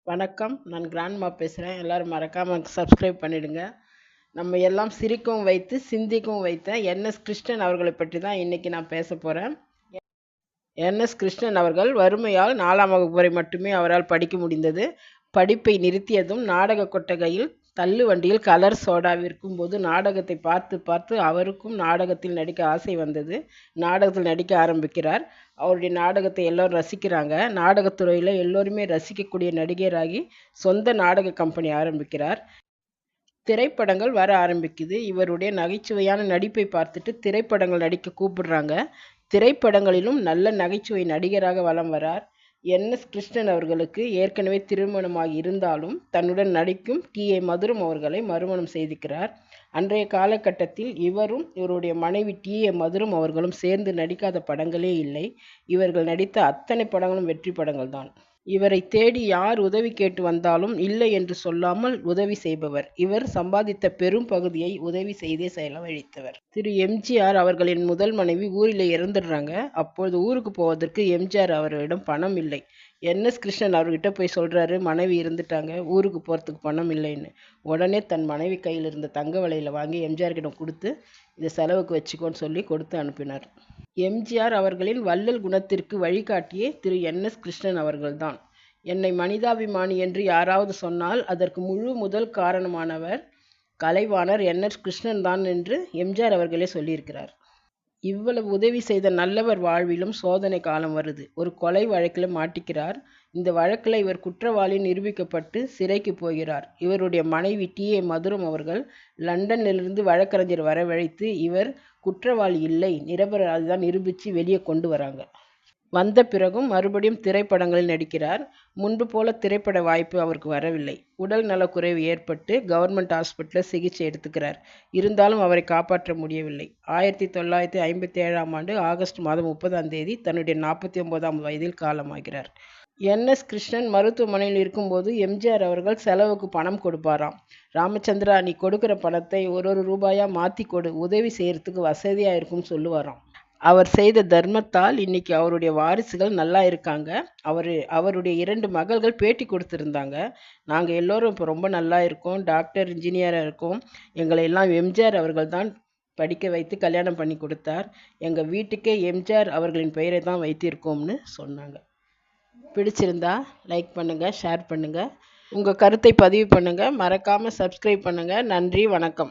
வணக்கம். நான் கிராண்ட்மா பேசுகிறேன். எல்லோரும் மறக்காமல் சப்ஸ்கிரைப் பண்ணிடுங்க. நம்ம எல்லாம் சிரிக்கவும் வைத்து சிந்திக்கவும் வைத்த என்எஸ் கிருஷ்ணன் அவர்களை பற்றி தான் இன்றைக்கி நான் பேச போகிறேன். என்எஸ் கிருஷ்ணன் அவர்கள் வறுமையால் 4ஆம் வகுப்பு வரை மட்டுமே அவரால் படிக்க முடிந்தது. படிப்பை நிறுத்தியதும் நாடக கொட்டகையில் தள்ளு வண்டியில் கலர் சோடா விற்கும்போது நாடகத்தை பார்த்து பார்த்து அவருக்கும் நாடகத்தில் நடிக்க ஆசை வந்தது. நாடகத்தில் நடிக்க ஆரம்பிக்கிறார். அவருடைய நாடகத்தை எல்லோரும் ரசிக்கிறாங்க. நாடகத்துறையில் எல்லோருமே ரசிக்கக்கூடிய நடிகராகி சொந்த நாடக கம்பெனி ஆரம்பிக்கிறார். திரைப்படங்கள் வர ஆரம்பிக்குது. இவருடைய நகைச்சுவையான நடிப்பை பார்த்துட்டு திரைப்படங்கள் நடிக்க கூப்பிடுறாங்க. திரைப்படங்களிலும் நல்ல நகைச்சுவை நடிகராக வலம் வரார். என்எஸ் கிருஷ்ணன் அவர்களுக்கு ஏற்கனவே திருமணமாகி இருந்தாலும் தன்னுடன் நடிக்கும் டி.ஏ. மதுரம் அவர்களை மறுமணம் செய்திருக்கிறார். அன்றைய காலகட்டத்தில் இவரும் இவருடைய மனைவி டி.ஏ. மதுரம் அவர்களும் சேர்ந்து நடிக்காத படங்களே இல்லை. இவர்கள் நடித்த அத்தனை படங்களும் வெற்றி படங்கள் தான். இவரை தேடி யார் உதவி கேட்டு வந்தாலும் இல்லை என்று சொல்லாமல் உதவி செய்பவர். இவர் சம்பாதித்த பெரும் பகுதியை உதவி செய்தே செலவழித்தவர். திரு எம்ஜிஆர் அவர்களின் முதல் மனைவி ஊரில் இறந்துடுறாங்க. அப்பொழுது ஊருக்கு போவதற்கு எம்ஜிஆர் அவர்களிடம் பணம் இல்லை. என்எஸ் கிருஷ்ணன் அவர்கிட்ட போய் சொல்கிறாரு, மனைவி இருந்துட்டாங்க, ஊருக்கு போகிறதுக்கு பணம் இல்லைன்னு. உடனே தன் மனைவி கையில் இருந்த தங்க வளையலை வாங்கி எம்ஜிஆர்கிட்ட கொடுத்து இதை செலவுக்கு வச்சுக்கோன்னு சொல்லி கொடுத்து அனுப்பினார். எம்ஜிஆர் அவர்களின் வள்ளல் குணத்திற்கு வழிகாட்டியே திரு என்எஸ் கிருஷ்ணன் அவர்கள்தான். என்னை மனிதாபிமானி என்று யாராவது சொன்னால் அதற்கு முழு முதல் காரணமானவர் கலைவாணர் என்எஸ் கிருஷ்ணன் தான் என்று எம்ஜிஆர் அவர்களே சொல்லியிருக்கிறார். இவ்வளவு உதவி செய்த நல்லவர் வாழ்விலும் சோதனை காலம் வருது. ஒரு கொலை வழக்கில் மாட்டிக்கிறார். இந்த வழக்கில் இவர் குற்றவாளி நிரூபிக்கப்பட்டு சிறைக்கு போகிறார். இவருடைய மனைவி டி.ஏ. மதுரம் அவர்கள் லண்டனிலிருந்து வழக்கறிஞர் வரவழைத்து இவர் குற்றவாளி இல்லை, நிரபராதி தான் நிரூபித்து வெளியே கொண்டு வராங்க. வந்த பிறகும் மறுபடியும் திரைப்படங்களில் நடிக்கிறார். முன்பு போல திரைப்பட வாய்ப்பு அவருக்கு வரவில்லை. உடல் நலக்குறைவு ஏற்பட்டு கவர்மெண்ட் ஹாஸ்பிட்டலில் சிகிச்சை எடுத்துக்கிறார். இருந்தாலும் அவரை காப்பாற்ற முடியவில்லை. 1957ஆம் ஆண்டு ஆகஸ்ட் மாதம் 30ஆம் தேதி தன்னுடைய 49ஆம் வயதில் காலமாகிறார். என்எஸ் கிருஷ்ணன் மருத்துவமனையில் இருக்கும்போது எம்ஜிஆர் அவர்கள் செலவுக்கு பணம் கொடுப்பாராம். ராமச்சந்திரா, நீ கொடுக்குற பணத்தை ஒரு ரூபாயா மாற்றி கொடு, உதவி செய்யறதுக்கு வசதியாக இருக்கும்னு சொல்லுவாராம். அவர் செய்த தர்மத்தால் இன்னைக்கு அவருடைய வாரிசுகள் நல்லா இருக்காங்க. அவருடைய 2 மகள்கள் பேட்டி கொடுத்துருந்தாங்க. நாங்கள் எல்லோரும் இப்போ ரொம்ப நல்லா இருக்கோம், டாக்டர் இன்ஜினியராக இருக்கோம். எங்களை எல்லாம் எம்ஜிஆர் அவர்கள் தான் படிக்க வைத்து கல்யாணம் பண்ணி கொடுத்தார். எங்கள் வீட்டுக்கே எம்ஜிஆர் அவர்களின் பெயரை தான் வைத்திருக்கோம்னு சொன்னாங்க. பிடிச்சிருந்தா லைக் பண்ணுங்கள், ஷேர் பண்ணுங்கள், உங்கள் கருத்தை பதிவு பண்ணுங்கள், மறக்காமல் சப்ஸ்கிரைப் பண்ணுங்கள். நன்றி, வணக்கம்.